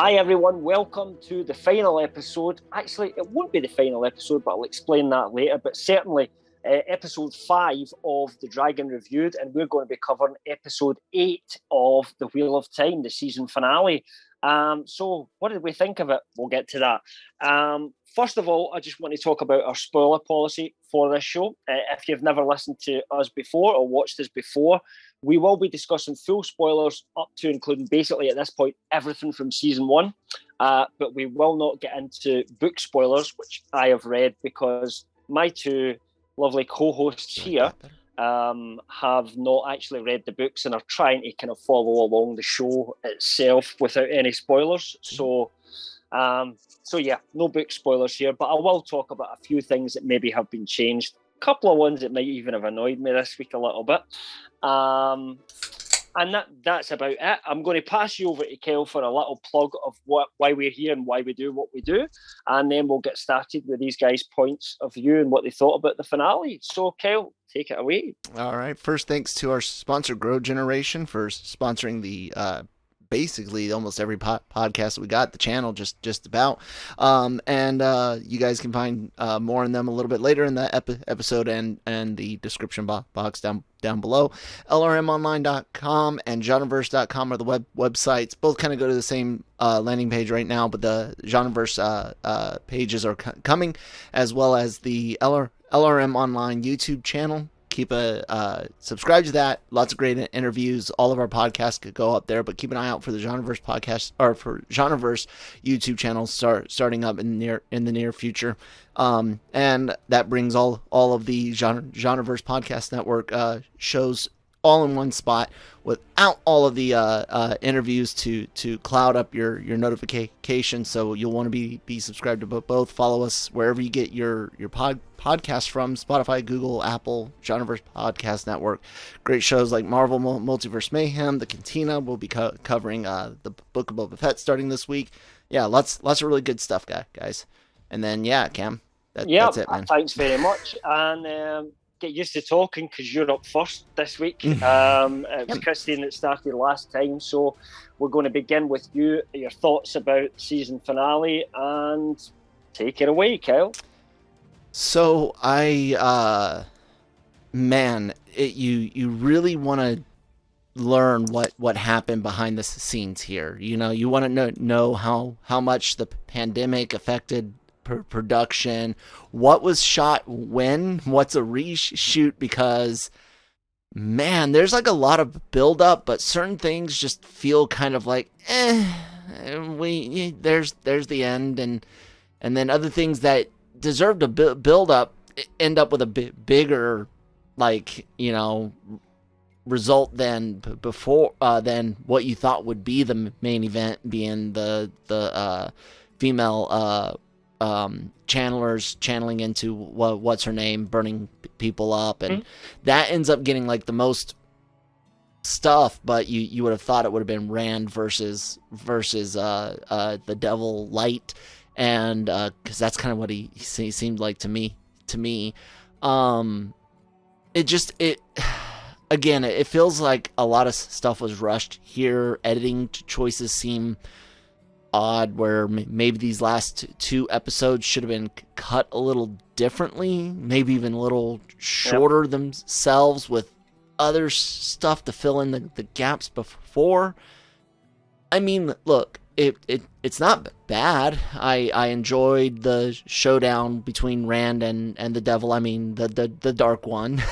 Hi everyone, welcome to the final episode. Actually, it won't be the final episode, but I'll explain that later. But certainly, episode 5 of the Dragon Reviewed, and we're going to be covering episode 8 of The Wheel of Time, the season finale. So, what did we think of it? We'll get to that. First of all, I just want to talk about our spoiler policy for this show. If you've never listened to us before or watched us before, we will be discussing full spoilers up to including basically at this point everything from season 1. But we will not get into book spoilers, which I have read because my two lovely co-hosts here have not actually read the books and are trying to kind of follow along the show itself without any spoilers. So yeah, no book spoilers here, but I will talk about a few things that maybe have been changed. A couple of ones that might even have annoyed me this week a little bit. And that's about it. I'm going to pass you over to Kel for a little plug of why we're here and why we do what we do. And then we'll get started with these guys' points of view and what they thought about the finale. So, Kel, take it away. All right. First, thanks to our sponsor, Grow Generation, for sponsoring the basically almost every podcast that we got, the channel just about. And you guys can find more on them a little bit later in the episode and the description box down below. LRMonline.com and Genreverse.com are the websites. Both kind of go to the same landing page right now, but the Genreverse pages are coming, as well as the LRM Online YouTube channel. Keep subscribe to that. Lots of great interviews. All of our podcasts could go up there, but keep an eye out for the Genreverse podcast or for Genreverse YouTube channel starting up in the near future. And that brings all of the Genreverse podcast network shows all in one spot without all of the interviews to cloud up your notification. So you'll want to be subscribed to both. Follow us wherever you get your podcast from: Spotify, Google, Apple, Genreverse Podcast Network. Great shows like Marvel Multiverse Mayhem, The Cantina. We'll be covering the Book of Boba Fett starting this week. Yeah, lots of really good stuff, guys. And then Cam, that's it, man. Thanks very much. And get used to talking because you're up first this week. It was Christine that started last time, so we're going to begin with your thoughts about season finale, and take it away, Kyle. So you really want to learn what happened behind the scenes here. You know, you want to know how much the pandemic affected production, what was shot when, what's a reshoot, because there's like a lot of build up, but certain things just feel kind of like there's the end, and then other things that deserve to build up end up with a bigger result than before, than what you thought would be the main event, being the female channelers channeling into what's her name, burning people up, and that ends up getting like the most stuff. But you would have thought it would have been Rand versus the Devil Light, and because that's kind of what he seemed like to me. It feels like a lot of stuff was rushed here. Editing choices seem odd, where maybe these last two episodes should have been cut a little differently, maybe even a little shorter themselves, with other stuff to fill in the gaps before. I mean, look, it's not bad. I enjoyed the showdown between Rand and the Devil. I mean, the Dark One.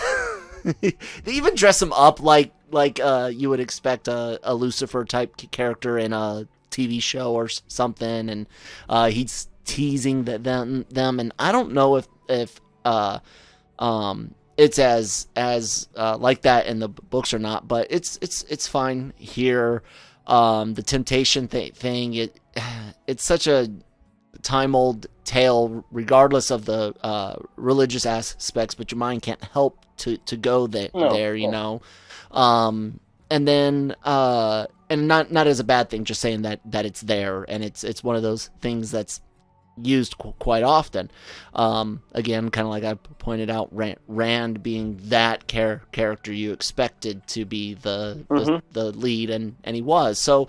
They even dress him up like you would expect a Lucifer type character in a TV show or something, and he's teasing them, and I don't know if it's as like that in the books or not, but it's fine here. The temptation thing, it's such a time-old tale, regardless of the religious aspects, but your mind can't help to go there, you know. And then and not as a bad thing, just saying that it's there, and it's one of those things that's used quite often. Again, kind of like I pointed out, Rand being that character you expected to be the lead, and he was. So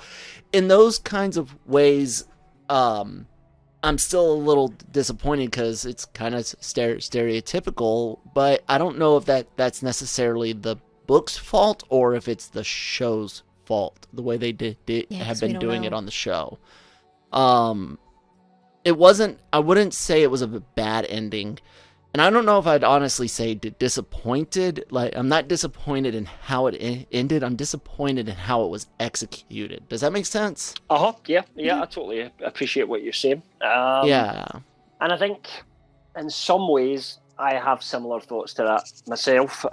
in those kinds of ways, I'm still a little disappointed because it's kind of stereotypical, but I don't know if that's necessarily the book's fault or if it's the show's fault, the way they have been doing it on the show. It wasn't, I wouldn't say it was a bad ending. And I don't know if I'd honestly say disappointed. Like, I'm not disappointed in how it ended. I'm disappointed in how it was executed. Does that make sense? Yeah. I totally appreciate what you're saying. Yeah. And I think in some ways I have similar thoughts to that myself.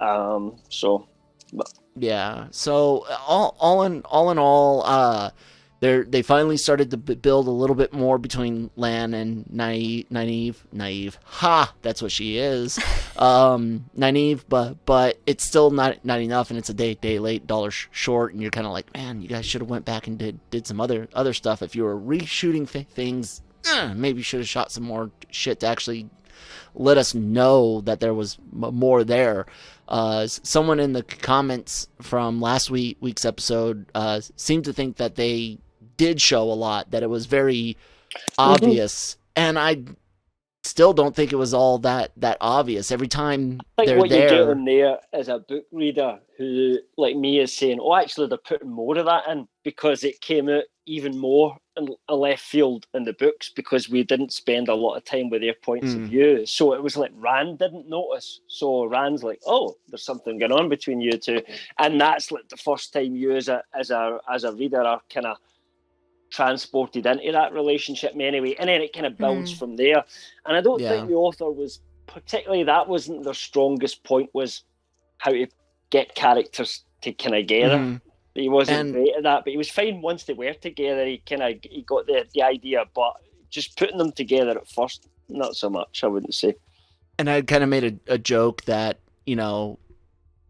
Yeah. So all in all, they finally started to build a little bit more between Lan and Nynaeve. Ha! That's what she is. Nynaeve, but it's still not enough, and it's a day late, dollar short, and you're kind of like, man, you guys should have went back and did some other stuff. If you were reshooting things, maybe you should have shot some more shit to actually let us know that there was more there. Someone in the comments from last week's episode seemed to think that they did show a lot, that it was very obvious, and I still don't think it was all that obvious. Every time they're what there, you're getting there is a book reader who, like me, is saying, "Oh, actually, they're putting more of that in because it came out even more in a left field in the books because we didn't spend a lot of time with their points of view." So it was like Rand didn't notice. So Rand's like, "Oh, there's something going on between you two," and that's like the first time you as a reader are kind of transported into that relationship anyway, and then it kind of builds from there. And I don't think the author was particularly, that wasn't their strongest point, was how to get characters to kind of together. He wasn't great at that, but he was fine once they were together. He got the idea, but just putting them together at first, not so much, I wouldn't say. And I kind of made a joke that, you know,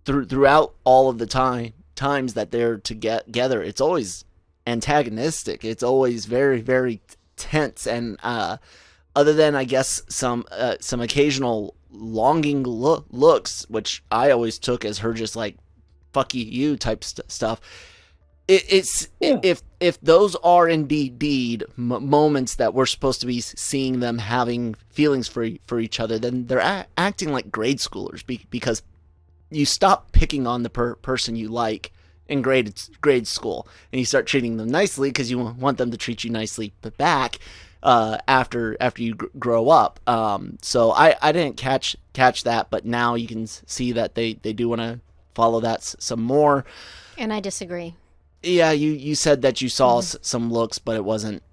throughout all of the times that they're together, it's always antagonistic. It's always very, very tense, and other than, I guess, some occasional longing looks, which I always took as her just like fuck you type stuff. If those are indeed moments that we're supposed to be seeing them having feelings for each other, then they're acting like grade schoolers, because you stop picking on the person you like in grade school, and you start treating them nicely because you want them to treat you nicely back after you grow up. So I didn't catch that, but now you can see that they do want to follow that some more. And I disagree. Yeah, you said that you saw some looks, but it wasn't.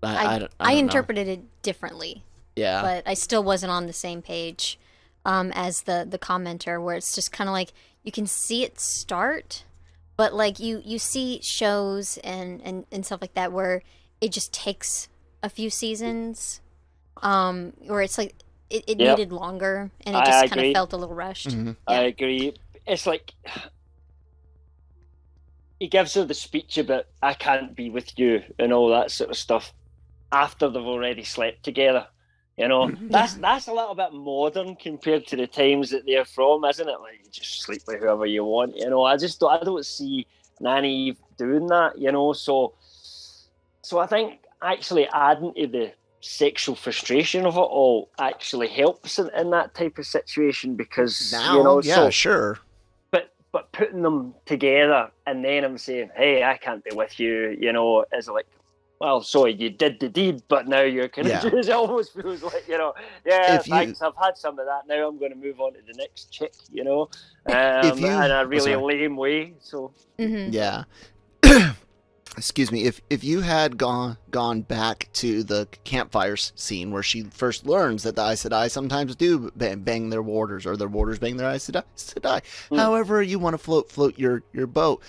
I interpreted it differently. Yeah, but I still wasn't on the same page as the commenter, where it's just kind of like you can see it start. But like you see shows and stuff like that where it just takes a few seasons, where it's like it needed longer, and it just kind of felt a little rushed. Mm-hmm. I agree. It's like he gives her the speech about "I can't be with you" and all that sort of stuff after they've already slept together. You know, that's a little bit modern compared to the times that they're from, isn't it? Like, you just sleep with whoever you want. You know, I don't see Nynaeve doing that. You know, so I think actually adding to the sexual frustration of it all actually helps in that type of situation, because now, you know, sure. But putting them together and then I'm saying, "Hey, I can't be with you," you know, is like, well, sorry, you did the deed, but now you're kind of it almost feels like, you know, thanks, I've had some of that, now I'm going to move on to the next chick, you know, in a really lame way. So yeah. Excuse me, if you had gone back to the campfire scene where she first learns that the Aes Sedai sometimes do bang their warders, or their warders bang their Aes Sedai, however you want to float your boat,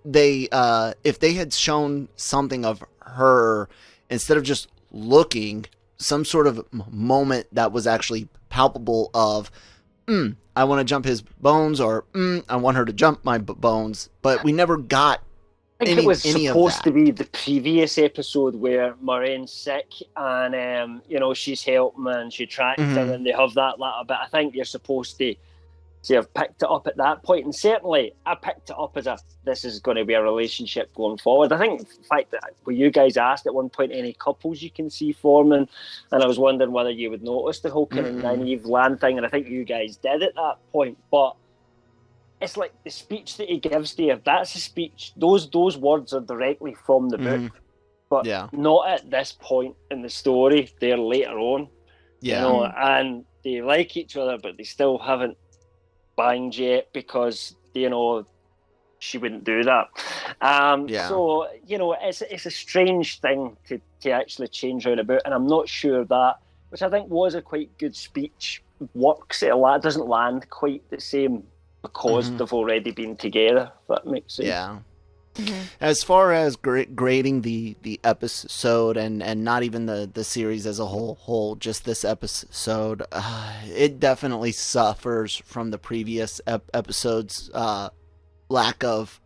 if they had shown something of her, instead of just looking, some sort of moment that was actually palpable of, I want to jump his bones, or I want her to jump my bones, but we never got I think it was supposed to be the previous episode where Moiraine's sick and, she's helping and she tracks her and they have that little bit. I think you're supposed to have picked it up at that point. And certainly I picked it up as this is going to be a relationship going forward. I think the fact that when you guys asked at one point any couples you can see forming, and I was wondering whether you would notice the whole kind of naive land thing, and I think you guys did at that point. But it's like the speech that he gives there, that's a speech. Those words are directly from the book, but not at this point in the story. They're later on, and they like each other, but they still haven't banged yet because, she wouldn't do that. So, it's a strange thing to actually change round about, and I'm not sure that, which I think was a quite good speech, works. It doesn't land quite the same because they've already been together, if that makes sense. Yeah. As far as grading the episode and not even the series as a whole, just this episode, it definitely suffers from the previous episodes' lack of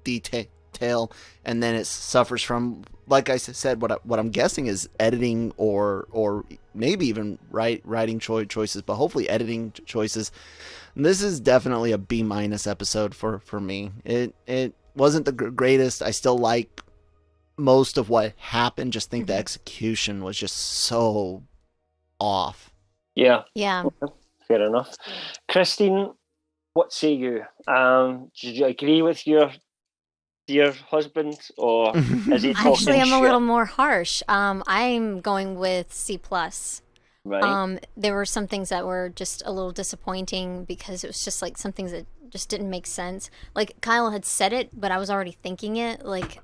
detail, and then it suffers from, like I said, what I'm guessing is editing or maybe even writing choices, but hopefully editing choices. And this is definitely a B- episode for me. It wasn't the greatest. I still like most of what happened. Just think the execution was just so off. Yeah. Okay, fair enough. Christine, what say you? Did you agree with your dear husband, or is he talking Actually, I'm shit? a little more harsh. I'm going with C+. Right. There were some things that were just a little disappointing because it was just like some things that just didn't make sense. Like Kyle had said it, but I was already thinking it. Like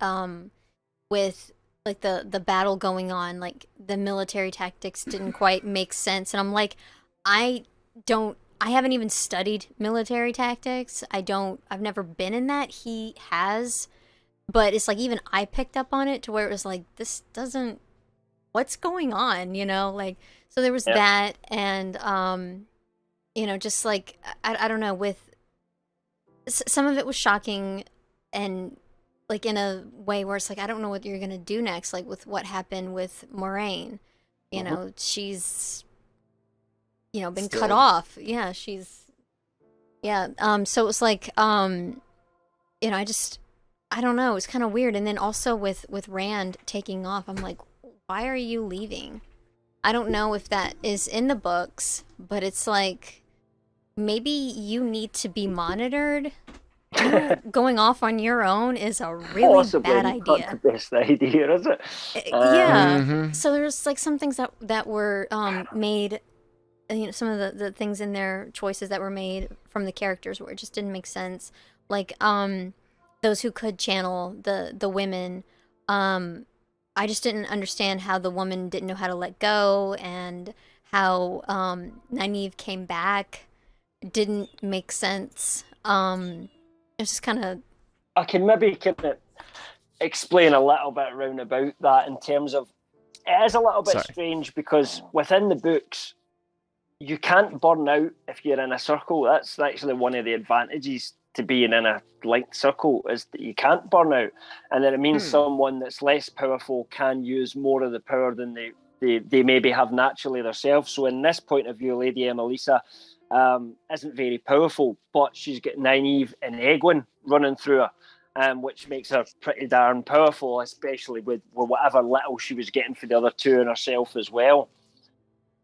with like the battle going on, like the military tactics didn't quite make sense, and I'm like, I haven't even studied military tactics. I've never been in that. He has, but it's like even I picked up on it to where it was like, this doesn't, what's going on, like. So there was that, and just like I don't know, with some of it was shocking, and like in a way where it's like I don't know what you're gonna do next, like with what happened with Moiraine. She's been Still cut off. Yeah, she's so it was like I don't know, it's kind of weird. And then also with Rand taking off, I'm like, why are you leaving? I don't know if that is in the books, but it's like, maybe you need to be monitored. You going off on your own is a really Possibly bad idea. Not the best idea, is it? Yeah. So there's like some things that were made, some of the things in their choices that were made from the characters where it just didn't make sense. Like those who could channel the women, I just didn't understand how the woman didn't know how to let go, and how Nynaeve came back didn't make sense. It's just kind of... I can maybe explain a little bit around about that in terms of, it is a little bit strange because within the books, you can't burn out if you're in a circle. That's actually one of the advantages to being in a linked circle, is that you can't burn out, and that it means someone that's less powerful can use more of the power than they maybe have naturally themselves. So in this point of view, Lady Emelisa isn't very powerful, but she's got Nynaeve and Egwene running through her, which makes her pretty darn powerful, especially with whatever little she was getting for the other two and herself as well.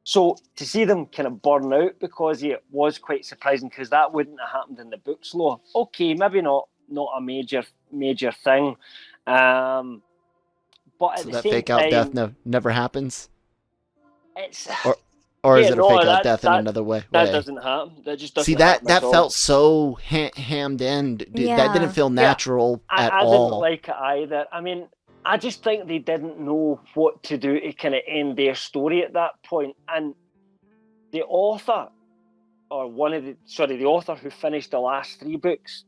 So to see them kind of burn out because it was quite surprising, because that wouldn't have happened in the books law. Okay, maybe not a major thing. But at so the that same fake time, out death never happens? It's... Or is it a fake out death in another way? That doesn't happen. That just doesn't See, happen that at all. felt so hammed in. That didn't feel natural at all. I didn't like it either. I mean, I just think they didn't know what to do to kind of end their story at that point. And the author, the author who finished the last 3 books,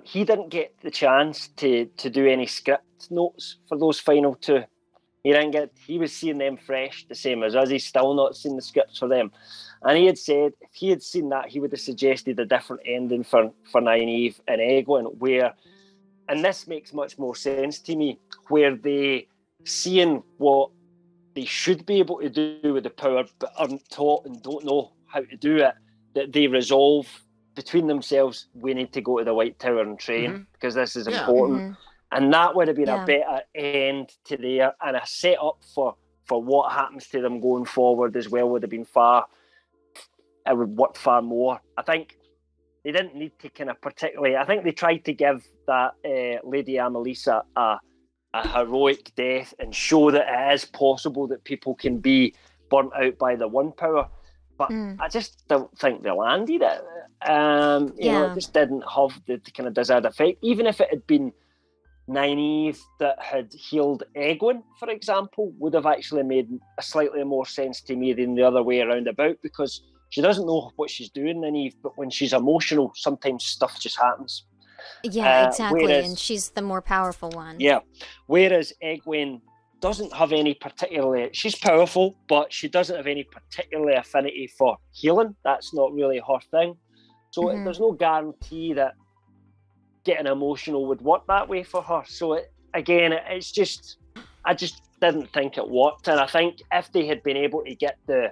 he didn't get the chance to do any script notes for those final 2. He was seeing them fresh, the same as us. He's still not seen the scripts for them. And he had said if he had seen that, he would have suggested a different ending for Nynaeve and Egwene, where and this makes much more sense to me, where they seeing what they should be able to do with the power, but aren't taught and don't know how to do it, that they resolve between themselves, we need to go to the White Tower and train because this is important. And that would have been a better end to there, and a set up for what happens to them going forward as well would have been it would work far more. I think they didn't need to kind of particularly, I think they tried to give that Lady Amelisa a heroic death and show that it is possible that people can be burnt out by the one power. But I just don't think they landed it. You know, it just didn't have the kind of desired effect. Even if it had been Nynaeve that had healed Egwene, for example, would have actually made a slightly more sense to me than the other way around about, because she doesn't know what she's doing, Nynaeve, but when she's emotional, sometimes stuff just happens. Yeah, exactly, and she's the more powerful one. Yeah, whereas Egwene doesn't have any particularly... She's powerful, but she doesn't have any particularly affinity for healing. That's not really her thing. So there's no guarantee that getting emotional would work that way for her. So it's just... I just didn't think it worked. And I think if they had been able to get the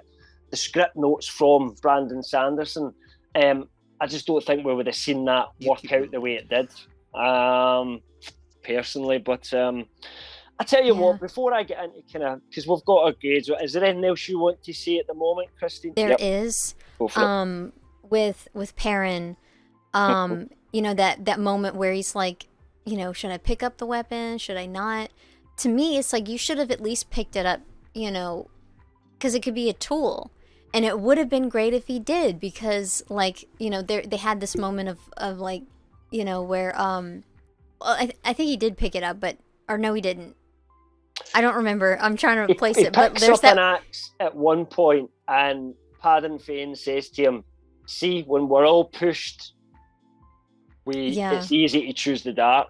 script notes from Brandon Sanderson, I just don't think we would have seen that work out the way it did, personally. But I tell you what, before I get into kind of, because we've got our grades, is there anything else you want to say at the moment, Christine? There is. Go for it. With Perrin, you know, that moment where he's like, you know, should I pick up the weapon? Should I not? To me, it's like you should have at least picked it up, you know, because it could be a tool. And it would have been great if he did, because, like, you know, they had this moment of like, you know, where well, I think he did pick it up, or no, he didn't. I don't remember. I'm trying to place it. But there's an axe at one point, and Padden Fane says to him, "See, when we're all pushed, it's easy to choose the dark."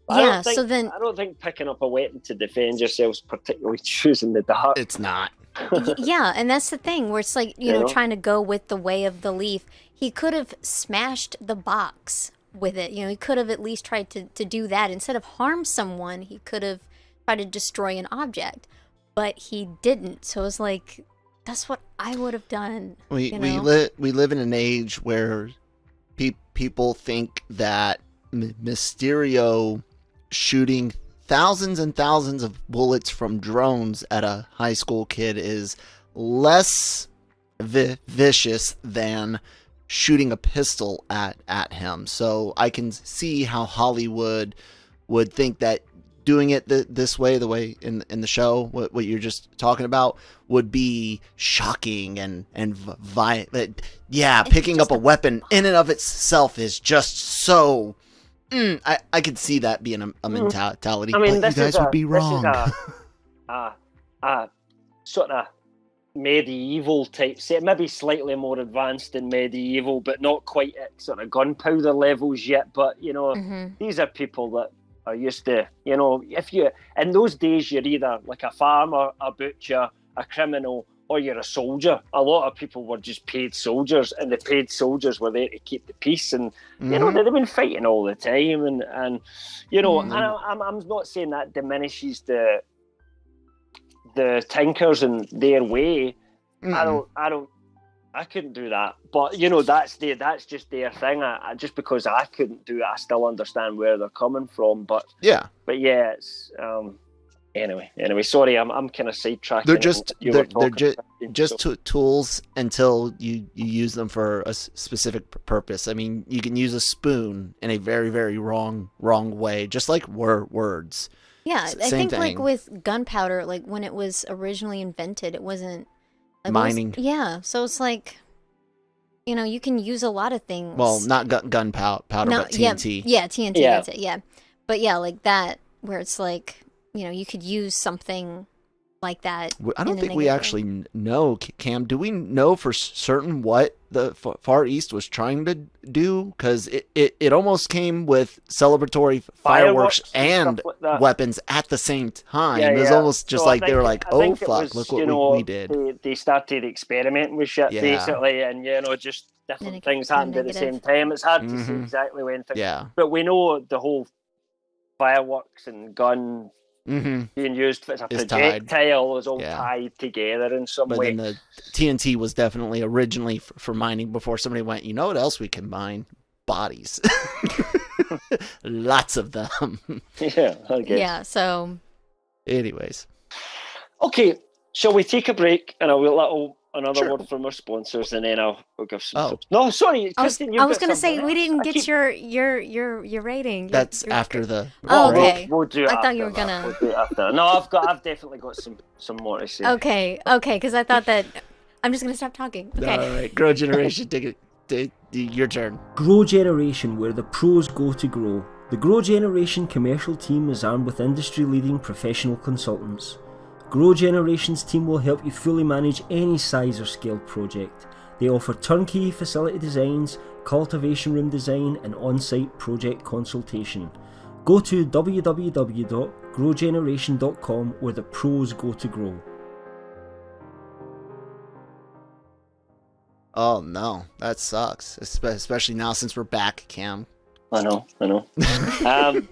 I don't think picking up a weapon to defend yourselves particularly choosing the dark. It's not. Yeah, and that's the thing where it's like, you know, trying to go with the way of the leaf. He could have smashed the box with it. You know, he could have at least tried to do that. Instead of harm someone, he could have tried to destroy an object. But he didn't. So it was like, that's what I would have done. We live in an age where people think that Mysterio shooting thousands and thousands of bullets from drones at a high school kid is less vicious than shooting a pistol at him. So I can see how Hollywood would think that doing it this way, the way in the show, what you're just talking about, would be shocking and violent. Yeah, picking up a weapon in and of itself is just so... I could see that being a mentality, I mean, but you guys would be wrong. This is a sort of medieval type set, maybe slightly more advanced than medieval, but not quite at sort of gunpowder levels yet. But, you know, these are people that are used to, you know, in those days, you're either like a farmer, a butcher, a criminal, or you're a soldier. A lot of people were just paid soldiers, and the paid soldiers were there to keep the peace. And you know, they've been fighting all the time. And you know, I'm not saying that diminishes the Tinkers and their way. I couldn't do that. But you know, that's just their thing. Just because I couldn't do it, I still understand where they're coming from. But yeah, it's. Anyway, sorry, I'm kind of sidetracking. They're just tools until you use them for a specific purpose. I mean, you can use a spoon in a very, very wrong way, just like words. Yeah, I think thing. Like with gunpowder, like when it was originally invented, it wasn't mining. So it's like, you know, you can use a lot of things. Well, not gunpowder, but TNT. Yeah, TNT. Yeah. That's it. Yeah, but yeah, like that, where it's like, you know, you could use something like that. I don't think we actually know, Cam. Do we know for certain what the Far East was trying to do? Because it almost came with celebratory fireworks and like weapons at the same time. It was almost just like they were like, "Oh fuck, look what we did." They started experimenting with shit basically, and you know, just different things happened at the same time. It's hard to say exactly when things. Yeah, but we know the whole fireworks and gun being used as a projectile was all tied together in some way. But then the TNT was definitely originally for mining before somebody went, you know what else we can mine? Bodies. Lots of them. Yeah, I guess. Yeah, so... Anyways. Okay, shall we take a break and a little another word from our sponsors, and then we'll give some. No, sorry, Kristen, I was going to say we didn't get your rating. That's after the. Okay. We'll do it. I thought you were gonna. We'll do it after. No, I've definitely got some more to say. Okay, because I thought that I'm just going to stop talking. Okay. All right, Grow Generation, take it. Your turn. Grow Generation, where the pros go to grow. The Grow Generation commercial team is armed with industry-leading professional consultants. Grow Generation's team will help you fully manage any size or scale project. They offer turnkey facility designs, cultivation room design, and on-site project consultation. Go to www.growgeneration.com, where the pros go to grow. Oh no, that sucks. Especially now since we're back, Cam. I know.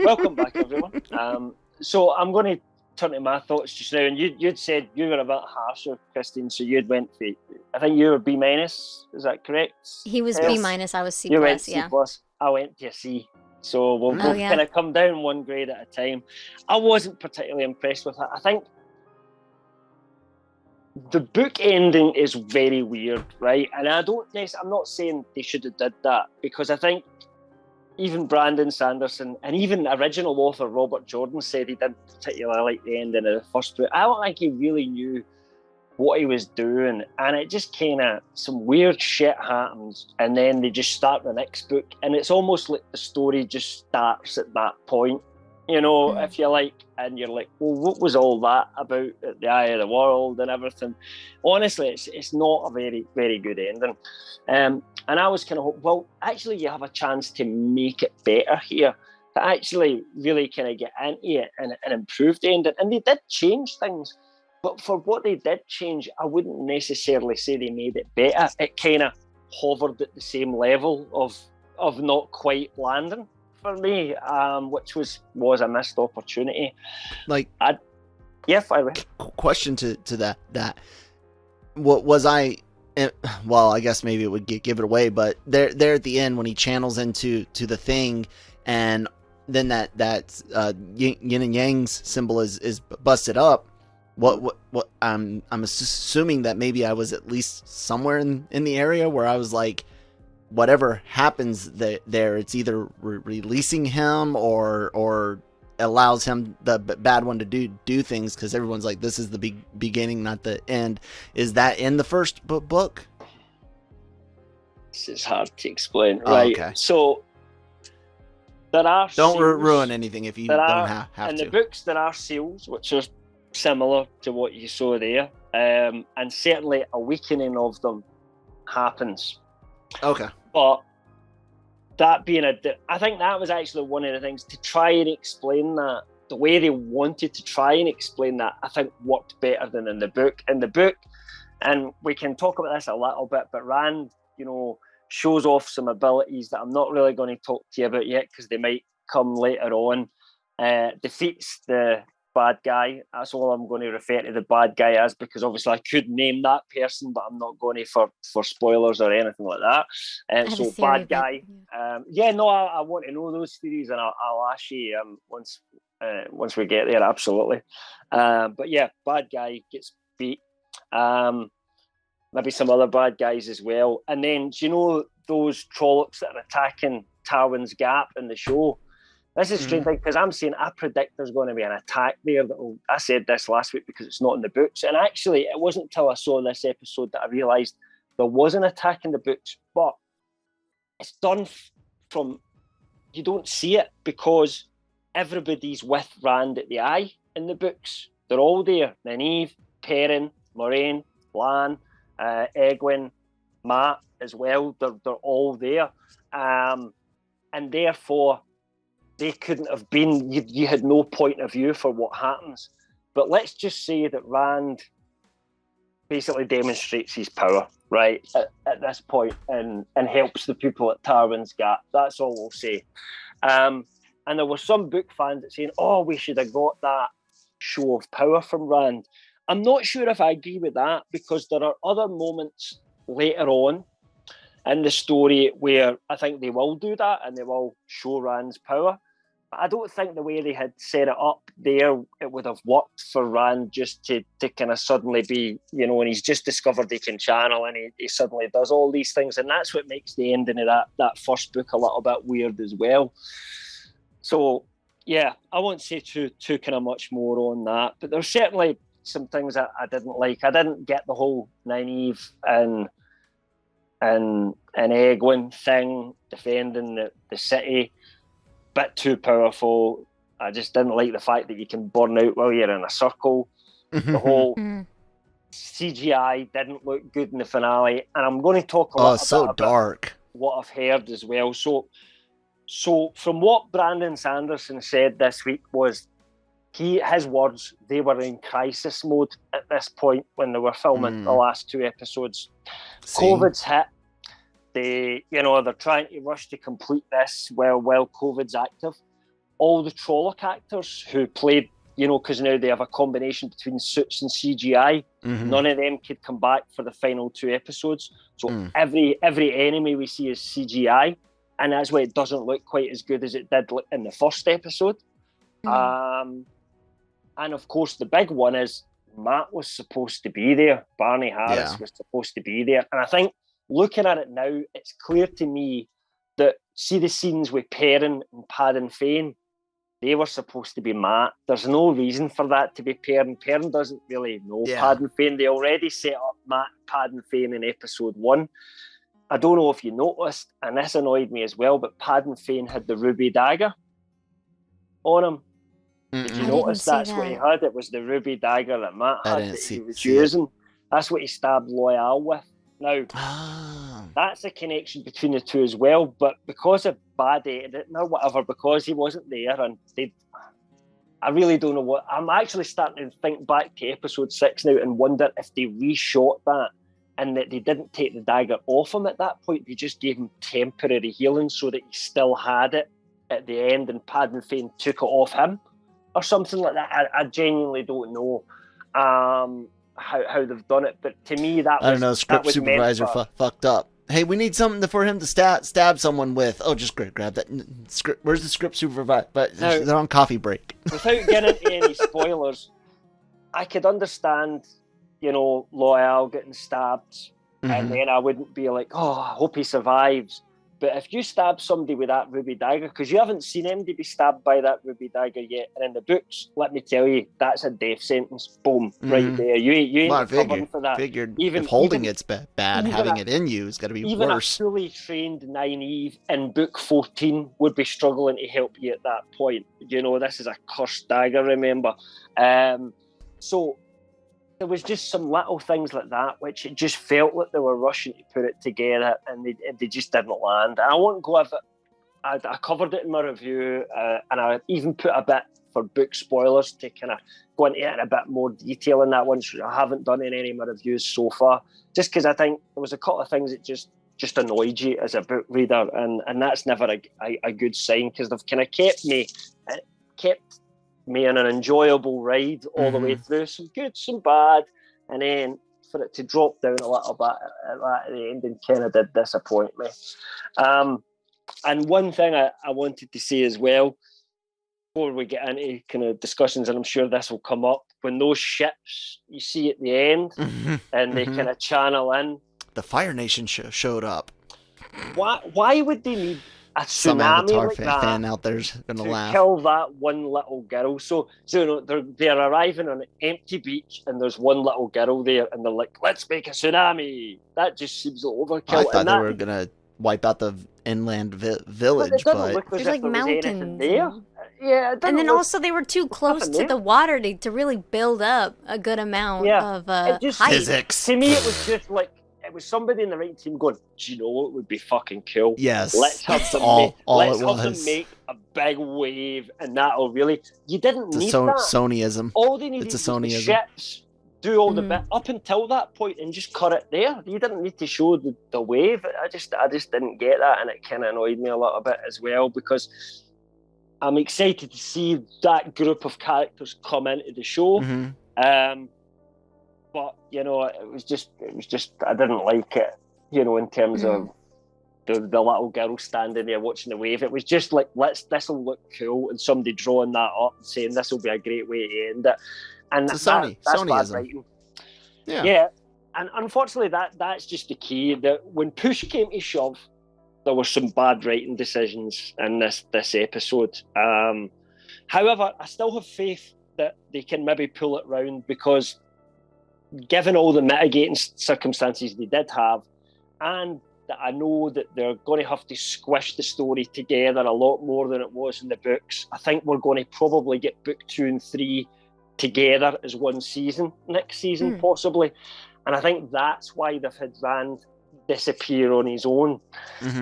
Welcome back, everyone. So I'm going to turn to my thoughts just now, and you'd said you were a bit harsher, Christine, so you'd went for, I think you were B-, is that correct? He was B-, I was C+, you went C+, I went to a C, so we'll kind of come down one grade at a time. I wasn't particularly impressed with it. I think the book ending is very weird, right? And I'm not saying they should have did that, because I think even Brandon Sanderson and even original author Robert Jordan said he didn't particularly like the ending of the first book. I don't think he really knew what he was doing, and it just kind of, some weird shit happens, and then they just start the next book, and it's almost like the story just starts at that point, you know, if you like, and you're like, well, what was all that about at the eye of the world and everything? Honestly, it's not a very, very good ending. And I was kind of, well, actually, you have a chance to make it better here, to actually really kind of get into it and improve the ending. And they did change things, but for what they did change, I wouldn't necessarily say they made it better. It kind of hovered at the same level of not quite landing for me, which was a missed opportunity. Like, question to that. What was I? Well, I guess maybe it would give it away, but there at the end when he channels into the thing, and then that yin and yang's symbol is busted up. What I'm assuming that maybe I was at least somewhere in the area where I was like, whatever happens there, it's either releasing him or allows him, the bad one, to do things, because everyone's like, this is the beginning, not the end. Is that in the first book? This is hard to explain. Right. Okay. So there are don't ruin anything if you don't have in to. The books there are seals which are similar to what you saw there, and certainly a weakening of them happens. Okay. But that being I think that was actually one of the things to try and explain that. The way they wanted to try and explain that, I think, worked better than in the book. In the book, and we can talk about this a little bit, but Rand, shows off some abilities that I'm not really going to talk to you about yet, because they might come later on. Defeats the bad guy. That's all I'm going to refer to the bad guy as, because obviously I could name that person, but I'm not going to for spoilers or anything like that. So bad guy. I want to know those theories, and I'll ask you once we get there, absolutely. But yeah, bad guy gets beat. Maybe some other bad guys as well. And then, do those Trollocs that are attacking Tywin's Gap in the show? This is a strange thing, because I'm saying I predict there's going to be an attack there. I said this last week because it's not in the books. And actually, it wasn't until I saw this episode that I realised there was an attack in the books. But it's done from... You don't see it because everybody's with Rand at the Eye in the books. They're all there. Nynaeve, Perrin, Moiraine, Lan, Egwene, Matt as well. They're all there. And therefore... they couldn't have been, you had no point of view for what happens. But let's just say that Rand basically demonstrates his power, right, at this point, and helps the people at Tywin's Gap. That's all we'll say. And there were some book fans that saying, oh, we should have got that show of power from Rand. I'm not sure if I agree with that, because there are other moments later on in the story where I think they will do that and they will show Rand's power. But I don't think the way they had set it up there, it would have worked for Rand just to kind of suddenly be, you know, and he's just discovered he can channel and he suddenly does all these things. And that's what makes the ending of that first book a little bit weird as well. So, yeah, I won't say too kind of much more on that. But there's certainly some things that I didn't like. I didn't get the whole Nynaeve and Egwin thing, defending the city. Bit too powerful. I just didn't like the fact that you can burn out while you're in a circle. The whole CGI didn't look good in the finale. And I'm going to talk a little bit about what I've heard as well. So from what Brandon Sanderson said this week was, his words, they were in crisis mode at this point when they were filming the last 2 episodes. COVID's hit. They're trying to rush to complete this while COVID's active. All the Trolloc actors who played, because now they have a combination between suits and CGI, none of them could come back for the final 2 episodes. So every enemy we see is CGI, and that's why it doesn't look quite as good as it did in the first episode. And of course, the big one is Matt was supposed to be there. Barney Harris was supposed to be there. And I think looking at it now, it's clear to me that, see the scenes with Perrin and Padden Fane, they were supposed to be Matt. There's no reason for that to be Perrin. Perrin doesn't really know Padden Fane. They already set up Matt Padden Fane in episode 1. I don't know if you noticed, and this annoyed me as well, but Padden Fane had the ruby dagger on him. Did you notice that's what he had? It was the ruby dagger that Matt had that he was using. That's what he stabbed Loyal with. Now, that's a connection between the two as well, but because of bad editing or whatever, because he wasn't there, and I really don't know what... I'm actually starting to think back to episode 6 now and wonder if they reshot that and that they didn't take the dagger off him at that point. They just gave him temporary healing so that he still had it at the end, and Padden Fane took it off him or something like that. I genuinely don't know how they've done it, but to me that was... I don't know, script supervisor fucked up. Hey, we need something for him to stab someone with. Oh, just grab that script. Where's the script supervisor? But now, they're on coffee break. Without getting into any spoilers, I could understand, Loyal getting stabbed, and then I wouldn't be like, oh, I hope he survives. But if you stab somebody with that ruby dagger, because you haven't seen anybody be stabbed by that ruby dagger yet, and in the books, let me tell you, that's a death sentence. Boom, right there. You ain't recovering for that. Figured if holding it's bad, having it in you is got to be even worse. Even a fully trained Nynaeve in book 14 would be struggling to help you at that point. This is a cursed dagger, remember. So there was just some little things like that, which it just felt like they were rushing to put it together, and they just didn't land. And I won't go over it. I covered it in my review, and I even put a bit for book spoilers to kind of go into it in a bit more detail in that one. I haven't done in any of my reviews so far, just because I think there was a couple of things that just annoyed you as a book reader, and that's never a good sign, because they've kind of kept me on an enjoyable ride all the way through. Some good, some bad, and then for it to drop down a little bit at the ending kind of did disappoint me. And one thing I wanted to say as well, before we get into kind of discussions, and I'm sure this will come up, when those ships you see at the end and they kind of channel in. The Fire Nation showed up. Why would they need a some tsunami Avatar like fan out there's gonna laugh. Kill that one little girl? So they're arriving on an empty beach and there's one little girl there, and they're like, let's make a tsunami. That just seems overkill. I thought they were gonna wipe out the inland village, but there's like mountains there. Yeah, and then also they were too close to the water to really build up a good amount of height. Physics. To me, it was just like, it was somebody in the right team going, do you know what would be fucking cool? Yes. Let's have them make a big wave, and that'll really... You didn't need that. Sonyism. All they needed was the ships, do all the bit up until that point, and just cut it there. You didn't need to show the wave. I just didn't get that, and it kind of annoyed me a little bit as well, because I'm excited to see that group of characters come into the show. Mm-hmm. But it was just I didn't like it, in terms of the little girl standing there watching the wave. It was just like, this will look cool, and somebody drawing that up and saying this will be a great way to end it. And it's that's bad Sonyism. writing. Yeah. And unfortunately, that's just the key. That when push came to shove, there were some bad writing decisions in this episode. However, I still have faith that they can maybe pull it round, because given all the mitigating circumstances they did have, and that I know that they're going to have to squish the story together a lot more than it was in the books, I think we're going to probably get book 2 and 3 together as one season next season, possibly. And I think that's why they've had Rand disappear on his own,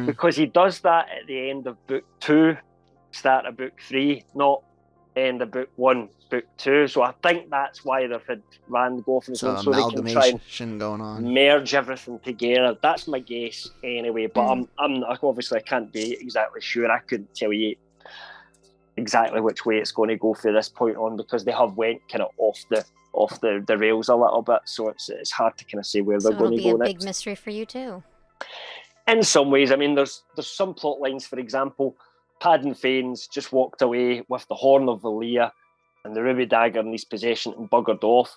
because he does that at the end of book 2, start of book 3, not end of book 1, book 2. So I think that's why they've had Rand go off on his own, so they can try and going on, merge everything together. That's my guess anyway, but I'm obviously I can't be exactly sure. I couldn't tell you exactly which way it's going to go from this point on, because they have went kind of off the rails a little bit, so it's hard to kind of say where they're going to go next. It'll be a big mystery for you too. In some ways, I mean, there's some plot lines. For example, Padden Fanes just walked away with the Horn of Valia and the Ruby Dagger in his possession and buggered off.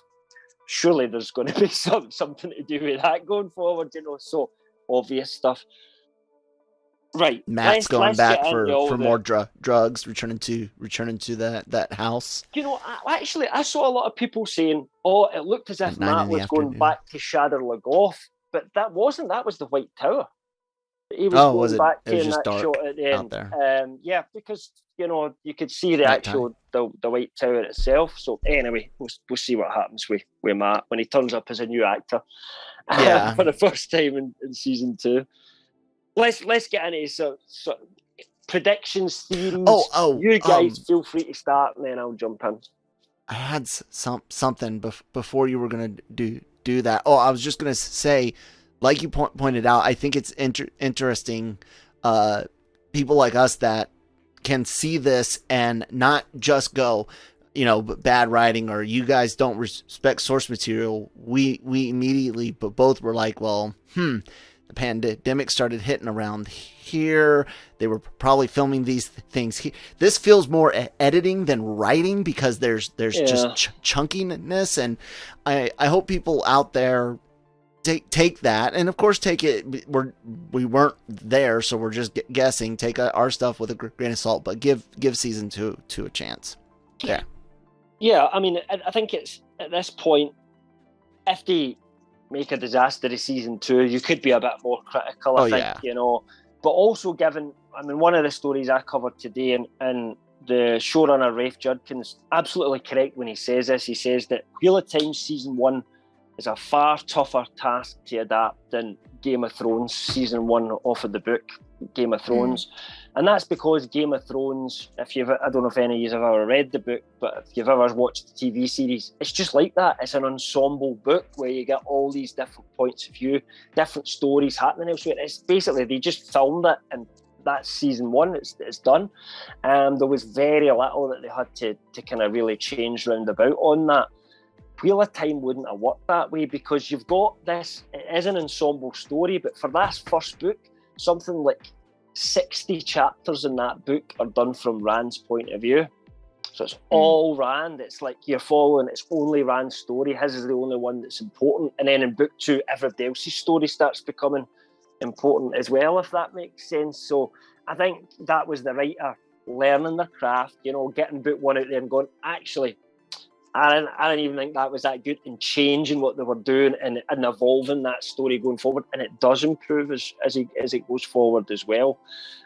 Surely there's going to be something to do with that going forward, so obvious stuff. Right, Matt's going back for more drugs, returning to that house. I saw a lot of people saying, it looked as if Matt was going back to Shadar Lagoth, but that wasn't. That was the White Tower. He was going back to that shot at the end. There. Because you could see the White Tower itself. So anyway, we'll see what happens with Matt when he turns up as a new actor for the first time in season 2. Let's get into so predictions, theories. You guys feel free to start, and then I'll jump in. I had something before you were going to do that. I was just going to say, like you pointed out, I think it's interesting. People like us that can see this and not just go, bad writing, or you guys don't respect source material. We immediately, but both were like, well, the pandemic started hitting around here. They were probably filming these things here. This feels more editing than writing, because there's just chunkiness, and I hope people out there take that, and of course take it. We weren't there, so we're just guessing. Take our stuff with a grain of salt, but give season 2 a chance. Yeah. I mean, I think it's at this point, if they make a disaster of season 2, you could be a bit more critical, I think, but also given, one of the stories I covered today, and the showrunner Rafe Judkins absolutely correct when he says this. He says that Wheel of Time season 1 is a far tougher task to adapt than Game of Thrones season 1 off of the book Game of Thrones. And that's because Game of Thrones, I don't know if any of you have ever read the book, but if you've ever watched the TV series, it's just like that. It's an ensemble book where you get all these different points of view, different stories happening elsewhere. It's basically, they just filmed it, and that's season 1. It's done. There was very little that they had to kind of really change round about on that. Wheel of Time wouldn't have worked that way, because you've got this, it is an ensemble story, but for that first book, something like 60 chapters in that book are done from Rand's point of view. So it's all Rand. It's like you're following, it's only Rand's story. His is the only one that's important. And then in book 2, everybody else's story starts becoming important as well, if that makes sense. So I think that was the writer learning their craft, getting book 1 out there and going, actually, I didn't even think that was that good, and changing what they were doing and evolving that story going forward. And it does improve as it goes forward as well.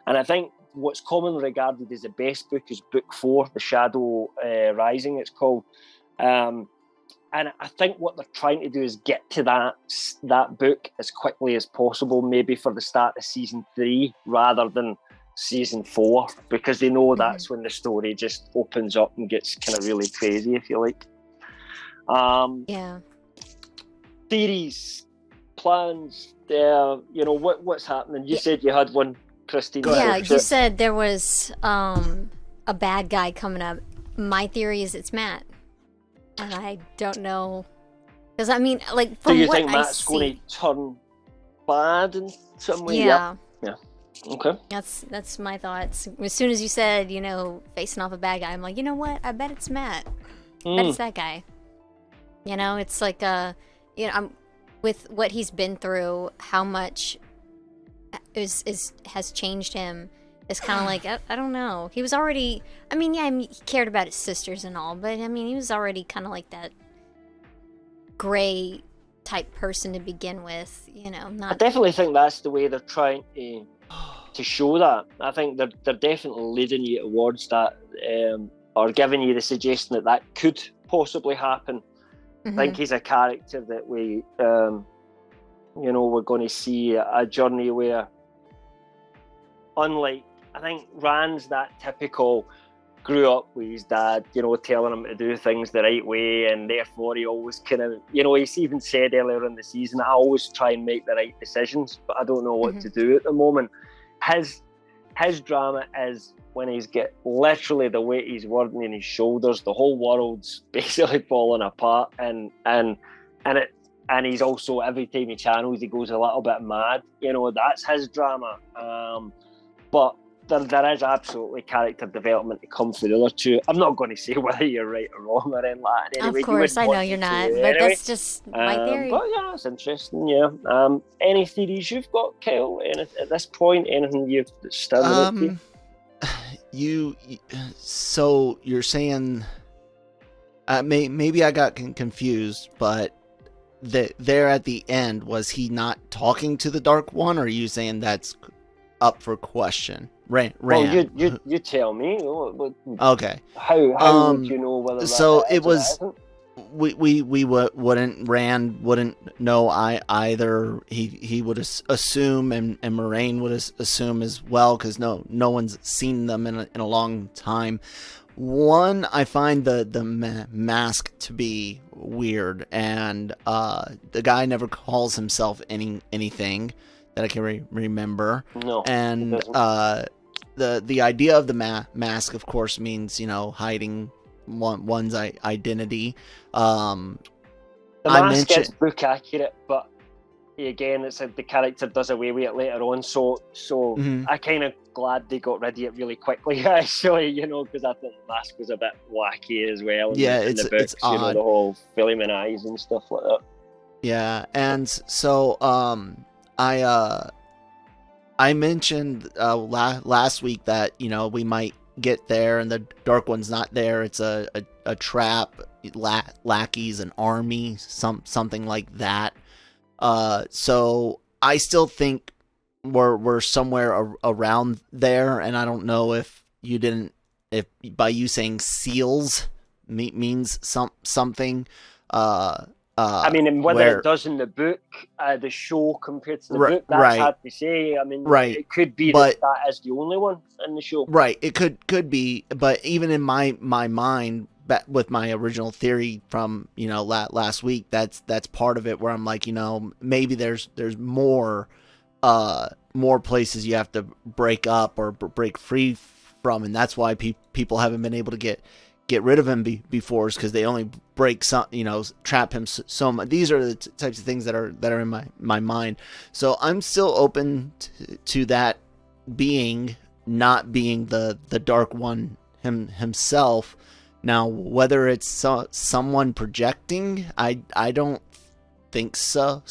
And I think what's commonly regarded as the best book is book 4, The Shadow Rising, it's called. And I think what they're trying to do is get to that book as quickly as possible, maybe for the start of season 3 rather than season 4, because they know that's when the story just opens up and gets kind of really crazy, if you like. Theories, plans, what's happening? You said you had one, Christine. You said there was a a bad guy coming up. My theory is it's Matt, and I don't know, because I mean, like, from Do you what think I Matt's see, going to turn bad in some way? yeah, Yep. Yeah. Okay. that's my thoughts. As soon as you said, facing off a bad guy, I'm like, you know what? I bet it's Matt. I bet it's that guy. It's like I'm with what he's been through, how much has changed him. It's kind of like, I don't know. He was already, he cared about his sisters and all, but he was already kind of like that gray type person to begin with, I definitely think that's the way they're trying to show that. I think they're definitely leading you towards that, or giving you the suggestion that could possibly happen. I think he's a character that we're going to see a journey where, unlike, I think Rand's that typical grew up with his dad, telling him to do things the right way, and therefore he always kind of, he's even said earlier in the season, I always try and make the right decisions, but I don't know what to do at the moment. His drama is when he's got literally the weight he's wearing in his shoulders, the whole world's basically falling apart, and he's also, every time he channels, he goes a little bit mad. That's his drama. But there is absolutely character development to come for the other two. I'm not going to say whether you're right or wrong or anything like that. Anyway, of course, I know you're not, but that's just my theory. But yeah, it's interesting. Yeah. Any theories you've got, Kyle? At this point, anything you've standing out to? So you're saying, maybe I got confused, but there at the end, was he not talking to the Dark One, or are you saying that's up for question? Rand. Well, you tell me. Okay. How would you know whether so that it was? We wouldn't. Rand wouldn't know. Either he would assume, and Moiraine would assume as well, because no one's seen them in a long time. One, I find the mask to be weird, and the guy never calls himself anything that I can remember. No. And the idea of the mask, of course, means hiding one's identity. The mask is book accurate, but again, it's the character does away with it later on. So I kind of glad they got rid of it really quickly, actually. Because I thought the mask was a bit wacky as well. Yeah, in the books, it's odd. The whole filming eyes and stuff like that. Yeah, and so I mentioned last week that we might get there and the Dark One's not there. It's a trap, lackeys, an army, something like that. So I still think we're somewhere around there, and I don't know if by you saying seals means something. And whether it does in the book, the show compared to the book, that's hard to say. It could be that is the only one in the show. Right, it could be, but even in my mind, with my original theory from last week, that's part of it, where I'm like, maybe there's more places you have to break up or break free from, and that's why people haven't been able to get rid of him before, is because they only break some, trap him so much. These are the types of things that are in my mind. So I'm still open to that not being the Dark One himself. Now, whether it's someone projecting, I don't think so.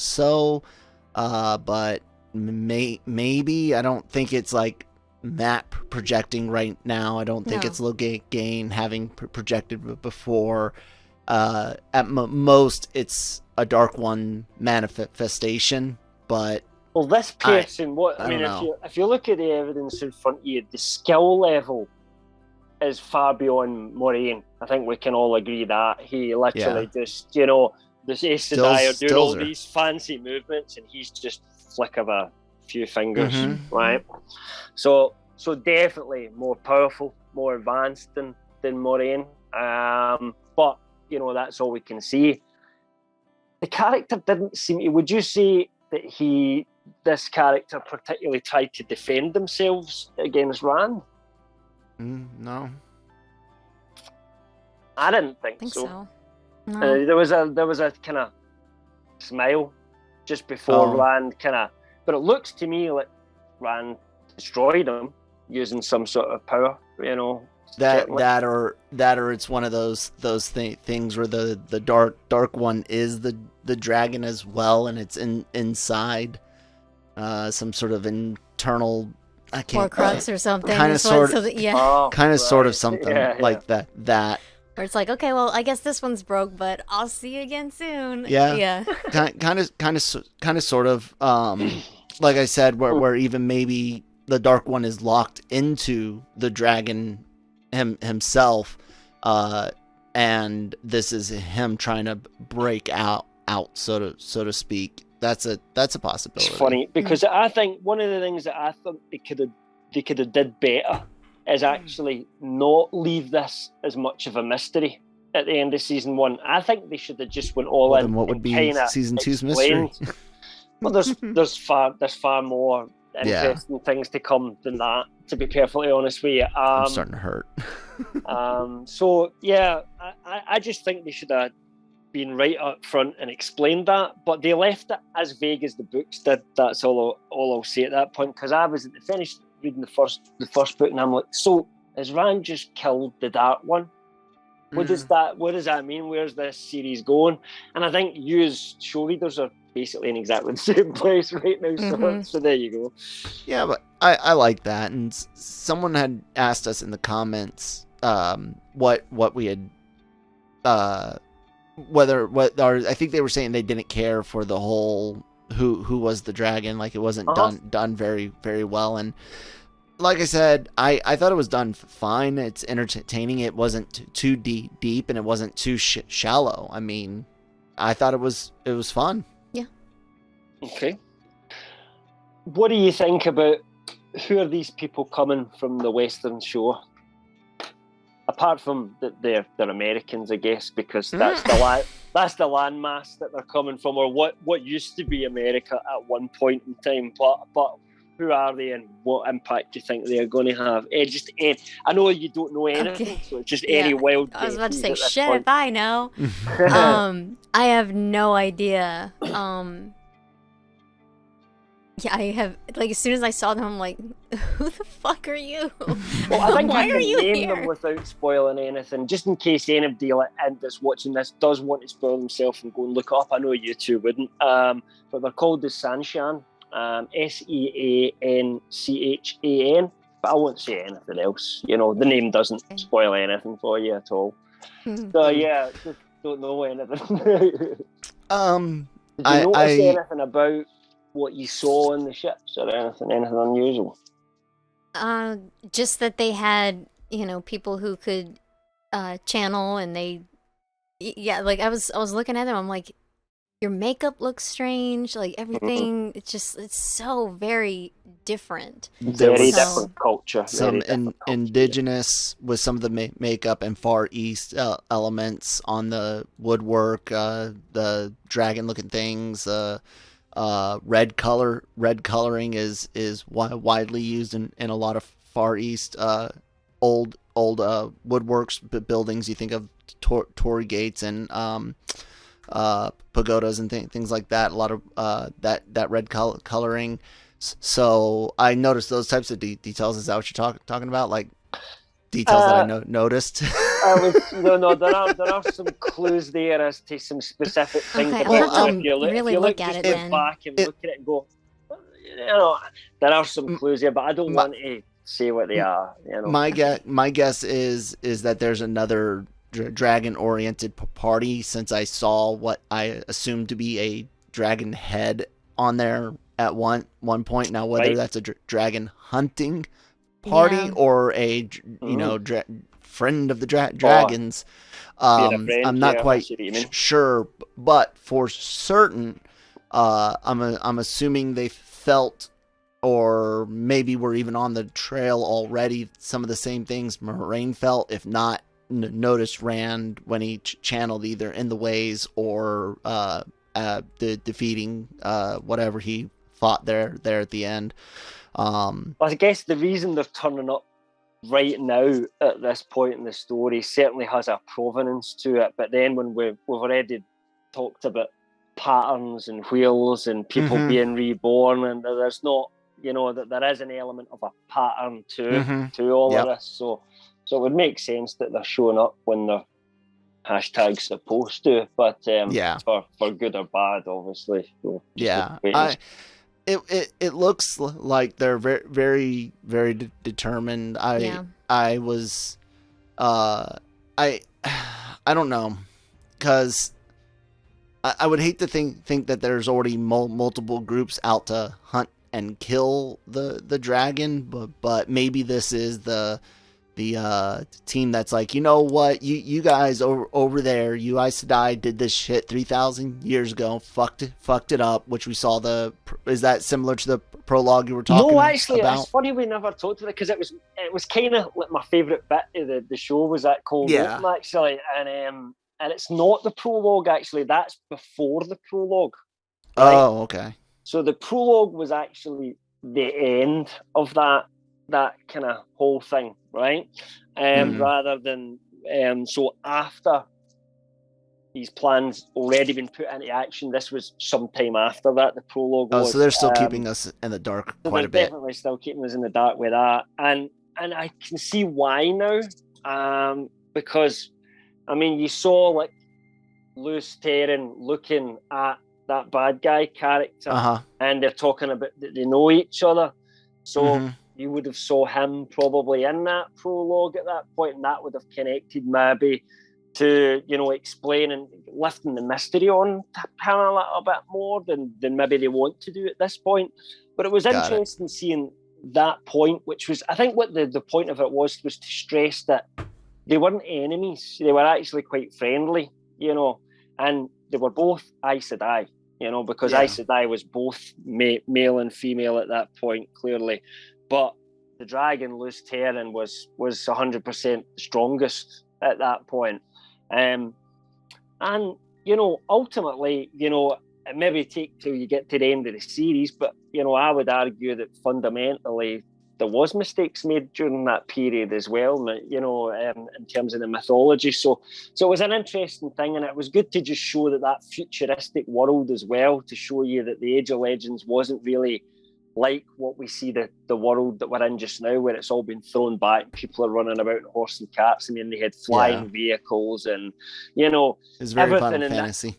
But maybe. I don't think it's like Matt projecting right now. I don't think it's Logain having projected before. At most, it's a Dark One manifestation. But this person, if you look at the evidence in front of you, the skill level is far beyond Moiraine. I think we can all agree that. He literally just, this Aes Sedai are doing all these fancy movements, and he's just flick of a few fingers, right? So definitely more powerful, more advanced than Moiraine. But that's all we can see. The character didn't seem to. Would you say that this character particularly tried to defend themselves against Rand? No. I didn't think I think so. so. No. There was a kind of smile just before Rand but it looks to me like Rand destroyed him using some sort of power, you know. That or it's one of those things where the dark one is the dragon as well, and it's inside some sort of internal, I can't, Horcrux or something. Kind of sort of, yeah. kind of sort of something like that. Where it's like, okay, well, I guess this one's broke, but I'll see you again soon. Yeah. Yeah. kind of sort of like I said, where even maybe the dark one is locked into the dragon himself, and this is him trying to break out, so to speak. That's a possibility. It's funny because I think one of the things that I thought they could have did better is actually not leave this as much of a mystery at the end of season 1. I think they should have just went all in. Then what would be season 2's mystery? Well, there's far more interesting things to come than that, to be perfectly honest with you. I'm starting to hurt. So yeah, I just think they should have been right up front and explained that, but they left it as vague as the books did. That's all I'll say at that point, because I was finished reading the first book and I'm like, so has Rand just killed the Dark One? What does that mean? Where's this series going? And I think you as show readers are basically in exactly the same place right now. So there you go. Yeah, but I like that. And someone had asked us in the comments what we had I think they were saying they didn't care for the whole who was the dragon, like it wasn't done very, very well. And like I said, I thought it was done fine. It's entertaining. It wasn't too deep and it wasn't too shallow. I mean, I thought it was fun. Yeah. Okay. What do you think about who are these people coming from the Western Shore? Apart from that they're Americans, I guess, because that's the landmass that they're coming from, or what used to be America at one point in time. But who are they, and what impact do you think they are going to have? I know you don't know anything, so it's just any wild. I was about to say, shit, if I know. I have no idea. Yeah, I have, like, as soon as I saw them, I'm like, who the fuck are you? Well, I think why you are can you name here? them without spoiling anything, just in case anybody that's watching this does want to spoil themselves and go and look it up. I know you two wouldn't. But they're called the Sanshan, Seanchan. But I won't say anything else. You know, the name doesn't spoil anything for you at all. So yeah, just don't know anything. Did you notice anything about what you saw in the ships or anything unusual? Just that they had, people who could channel, and like I was looking at them, I'm like, your makeup looks strange, like everything, it's so very different. Very different culture. Some indigenous with some of the makeup and Far East elements on the woodwork, the dragon looking things, red coloring is widely used in a lot of Far East old woodworks buildings. You think of Torii gates and pagodas and things like that. A lot of that red coloring. So I noticed those types of details. Is that what you're talking about? Like details that I noticed? No, there are some clues there as to some specific things. Okay, If you look at it then. Back and look at it and go, there are some clues here, but I don't want to say what they are. My guess is that there's another dragon-oriented party, since I saw what I assumed to be a dragon head on there at one point. Now, whether that's a dragon hunting party or a friend of the dragons, I'm not quite sure, but for certain, I'm assuming they felt, or maybe we're even on the trail already, some of the same things Moiraine felt, if not noticed Rand when he channeled either in the ways or defeating whatever he fought there at the end. I guess the reason they're turning up right now at this point in the story certainly has a provenance to it. But then when we've already talked about patterns and wheels and people being reborn, and there's not, that there is an element of a pattern to all of this. So it would make sense that they're showing up when they're hashtag supposed to, but for good or bad, obviously. So it looks like they're very, very, very determined. I was, I don't know, because I would hate to think that there's already multiple groups out to hunt and kill the dragon, but maybe this is the team that's like, you know what, you guys over there, you Aes Sedai did this shit 3,000 years ago, fucked it up, which we saw is that similar to the prologue you were talking about? No, actually, it's funny we never talked about it, because it was kind of like my favourite bit of the show was that cold open, actually, and it's not the prologue, actually, that's before the prologue. Right? Oh, okay. So the prologue was actually the end of that kind of whole thing, right? Rather than so after these plans already been put into action, this was sometime after that. The prologue was. So they're still keeping us in the dark quite a bit. Definitely still keeping us in the dark with that, and I can see why now, because I mean you saw like Luz Terran looking at that bad guy character, and they're talking about that they know each other, so. You would have saw him probably in that prologue at that point, and that would have connected maybe to, explaining, lifting the mystery on him a little bit more than maybe they want to do at this point. But it was interesting seeing that point, which was, I think what the point of it was to stress that they weren't enemies. They were actually quite friendly, and they were both Aes Sedai, because Aes Sedai was both male and female at that point, clearly. But the dragon, Luz Terran, was 100% strongest at that point. And, ultimately, it maybe take till you get to the end of the series, but, I would argue that fundamentally there was mistakes made during that period as well, in terms of the mythology. So it was an interesting thing, and it was good to just show that futuristic world as well, to show you that the Age of Legends wasn't really like what we see the world that we're in just now, where it's all been thrown back and people are running about in horse and carts. I mean, they had flying vehicles and, it's very everything Final Fantasy.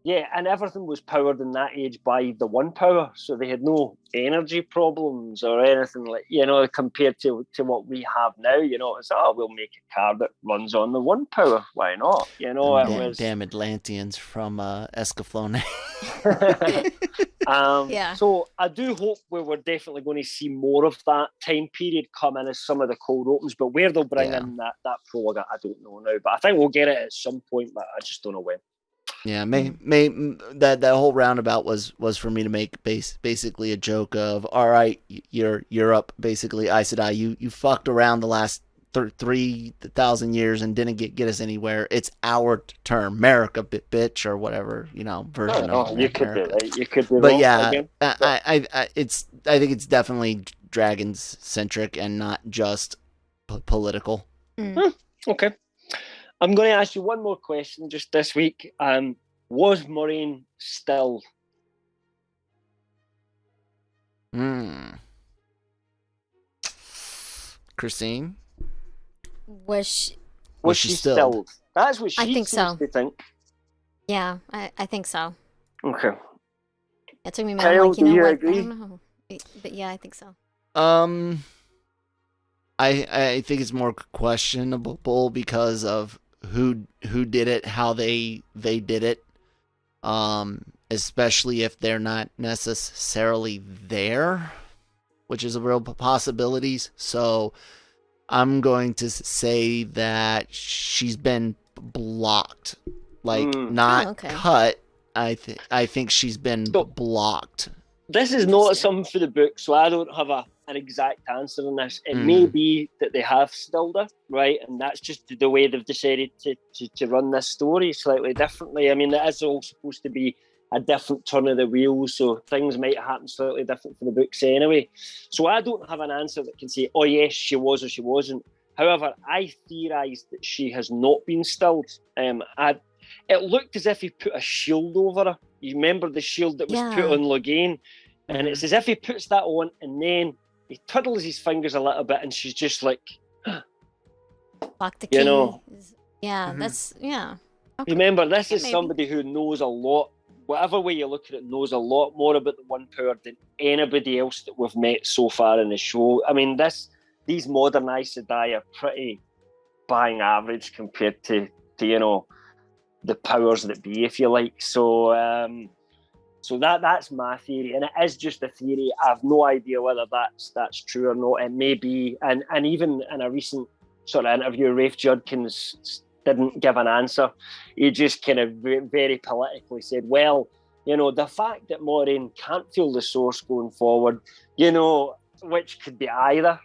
And everything was powered in that age by the one power. So they had no energy problems or anything like, compared to what we have now. It's, we'll make a car that runs on the one power. Why not? Damn Atlanteans from Escaflowne. So I do hope we're definitely going to see more of that time period come in as some of the cold opens, but where they'll bring in that prologue, I don't know now. But I think we'll get it at some point, but I just don't know when. Yeah, that whole roundabout was for me to make basically a joke of, all right, you're up, basically, Aes Sedai, you fucked around the last 3,000 years and didn't get us anywhere. It's our turn, America, bitch, or whatever, version of you could America. Be right. You could be but wrong yeah, again. I think it's definitely dragons centric and not just political. Okay. I'm going to ask you one more question just this week. Was Moiraine still? Christine? Was she still? That's what she I think seems to think. Yeah, I think so. Okay. It took me a Kyle, minute, do you I agree? don't know. But yeah, I think so. I think it's more questionable because of who did it, how they did it, especially if they're not necessarily there, which is a real possibility. So I'm going to say that she's been blocked, not cut. I think she's been blocked. This is not something for the book, so I don't have an exact answer on this. It may be that they have stilled her, right? And that's just the way they've decided to run this story slightly differently. I mean, it is all supposed to be a different turn of the wheel, so things might happen slightly different for the books anyway. So I don't have an answer that can say, oh yes, she was or she wasn't. However, I theorised that she has not been stilled. It looked as if he put a shield over her. You remember the shield that was put on Logain? And it's as if he puts that on and then he twiddles his fingers a little bit and she's just like... Lock the key. You know? Yeah, that's... Yeah. Okay. Remember, this is somebody who knows a lot, whatever way you look at it, knows a lot more about the One Power than anybody else that we've met so far in the show. I mean, these modern Aes Sedai are pretty bang average compared to you know, the powers that be, if you like. So that's my theory, and it is just a theory. I have no idea whether that's true or not. It may be, and even in a recent sort of interview, Rafe Judkins didn't give an answer. He just kind of very politically said, well, you know, the fact that Moiraine can't feel the Source going forward, you know, which could be either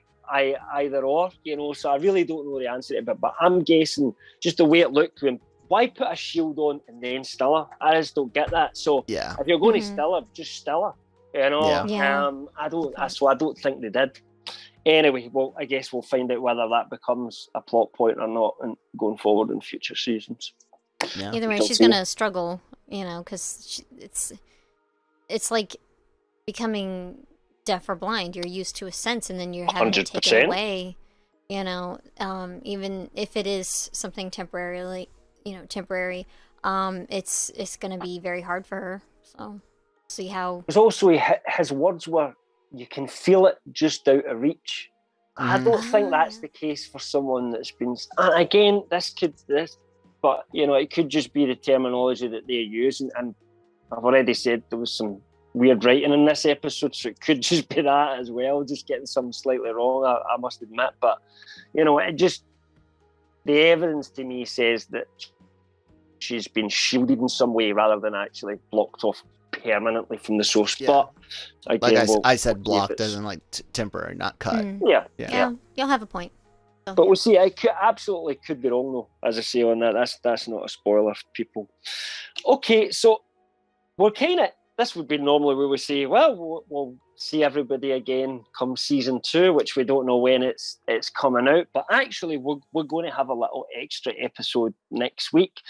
or, you know, so I really don't know the answer to it, but I'm guessing just the way it looked when, why put a shield on and then still her? I just don't get that. So if you're going to still her, just still her, you know. I don't think they did. Anyway, well, I guess we'll find out whether that becomes a plot point or not and going forward in future seasons. Yeah. Either way, she's going to struggle, you know, because it's like becoming deaf or blind. You're used to a sense and then you're having 100%. To take it away, you know, even if it is something temporary, it's going to be very hard for her. So see how... There's also his words were, you can feel it just out of reach. I don't think that's the case for someone that's been... And again, but, you know, it could just be the terminology that they use. And I've already said there was some weird writing in this episode, so it could just be that as well, just getting something slightly wrong, I must admit. But, you know, it just... The evidence to me says that she's been shielded in some way rather than actually blocked off permanently from the Source. But again, like I said, blocked as in like temporary, not cut. Yeah, you'll have a point. So, but we'll see. I absolutely could be wrong though, as I say on that. That's not a spoiler for people. Okay, so we're kind of... This would be normally where we say, well, we'll see everybody again come season 2, which we don't know when it's coming out. But actually, we're going to have a little extra episode next week.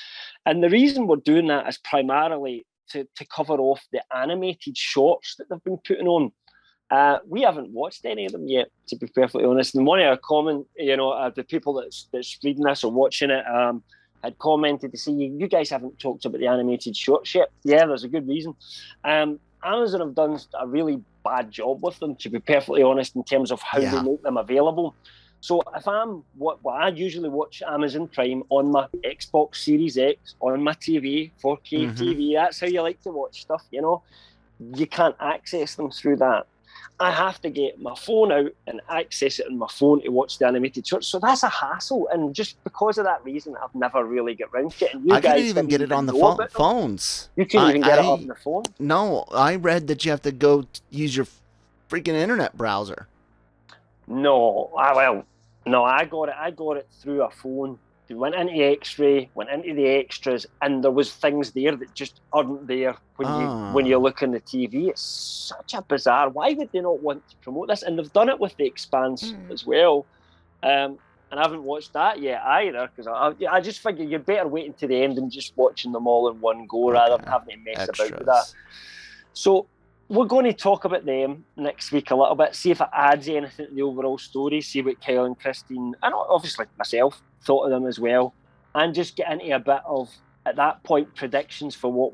And the reason we're doing that is primarily to cover off the animated shorts that they've been putting on. We haven't watched any of them yet, to be perfectly honest. And one of our the people that's reading this or watching it had commented to say, you guys haven't talked about the animated shorts yet. Yeah, there's a good reason. Amazon have done a really bad job with them, to be perfectly honest, in terms of how they make them available. So if what I usually watch Amazon Prime on my Xbox Series X, on my TV, 4K TV, that's how you like to watch stuff, you know. You can't access them through that. I have to get my phone out and access it on my phone to watch the animated shorts. So that's a hassle. And just because of that reason, I've never really got round to it. And I couldn't even get it on the phones. You couldn't even get it on the phone? No, I read that you have to go use your freaking internet browser. No, I got it through a phone. We went into X-Ray, went into the extras, and there was things there that just aren't there when you look on the TV. It's such a bizarre. Why would they not want to promote this? And they've done it with The Expanse as well. And I haven't watched that yet either, because I just figure you're better waiting to the end and just watching them all in one go rather than having to mess about with that. So we're going to talk about them next week a little bit, see if it adds anything to the overall story, see what Kyle and Christine, and obviously myself, thought of them as well, and just get into a bit of, at that point, predictions for not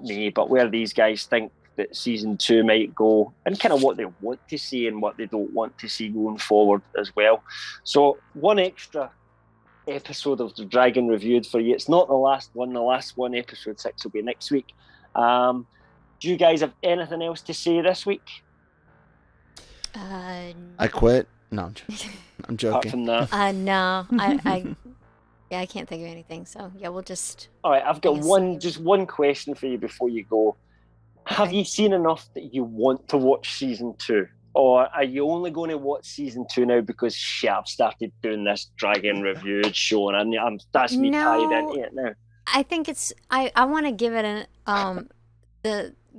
me, but where these guys think that season 2 might go, and kind of what they want to see and what they don't want to see going forward as well. So one extra episode of the Dragon Reviewed for you. It's not the last one. The last one, episode 6, will be next week. Do you guys have anything else to say this week? I quit. No, I'm joking. Apart from that. No, I can't think of anything. So yeah, we'll just. All right, I've got one question for you before you go. Okay. Have you seen enough that you want to watch season 2, or are you only going to watch season 2 now because I've started doing this Dragon Reviewed show and that's me tied into it now? I think it's I want to give it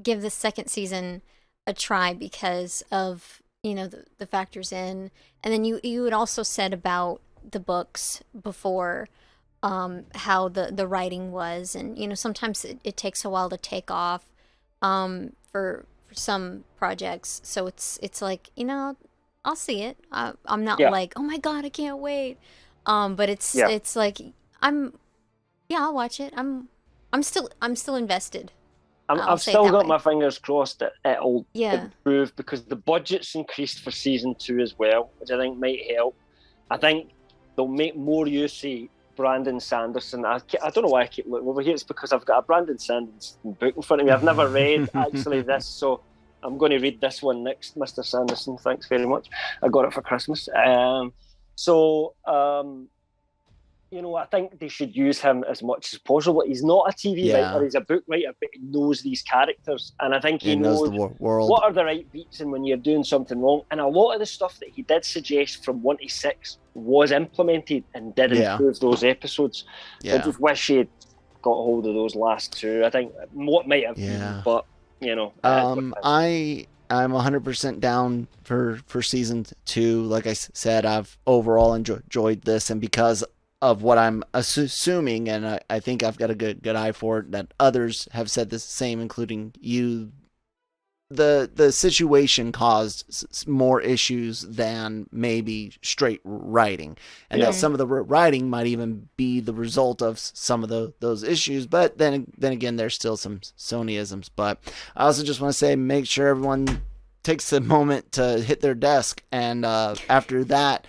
give the second season a try because of the factors in, and then you had also said about the books before, how the writing was, and sometimes it takes a while to take off, for some projects, so it's like I'll see it. I'm not like, oh my god, I can't wait, but it's like I'll watch it. I'm still invested. I've still got my fingers crossed that it'll improve, because the budget's increased for season 2 as well, which I think might help. I think they'll make more use of Brandon Sanderson. I don't know why I keep looking over here. It's because I've got a Brandon Sanderson book in front of me. I've never read actually this, so I'm going to read this one next, Mr. Sanderson. Thanks very much. I got it for Christmas. I think they should use him as much as possible. He's not a TV writer, he's a book writer, but he knows these characters. And I think he knows the world. What are the right beats and when you're doing something wrong. And a lot of the stuff that he did suggest from 1 to 6 was implemented and did improve those episodes. I just wish he had got a hold of those last 2. I think what might have been, but, I'm 100% down for season 2. Like I said, I've overall enjoyed this, and because of what I'm assuming, and I think I've got a good eye for it, that others have said the same, including you, the situation caused more issues than maybe straight writing, and that some of the writing might even be the result of some of those issues. But then again, there's still some Sonyisms. But I also just want to say, make sure everyone takes a moment to hit their desk, and after that,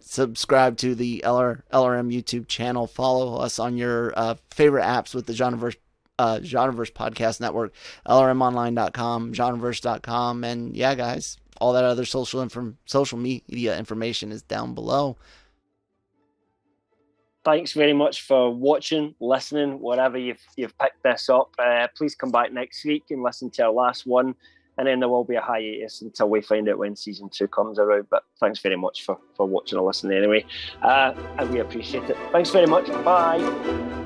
subscribe to the LRM YouTube channel. Follow us on your favorite apps with the Genreverse Podcast Network, LRMonline.com, Genreverse.com, and guys, all that other social media information is down below. Thanks very much for watching, listening, wherever you've picked this up. Please come back next week and listen to our last one. And then there will be a hiatus until we find out when season 2 comes around. But thanks very much for watching or listening anyway. And we appreciate it. Thanks very much. Bye.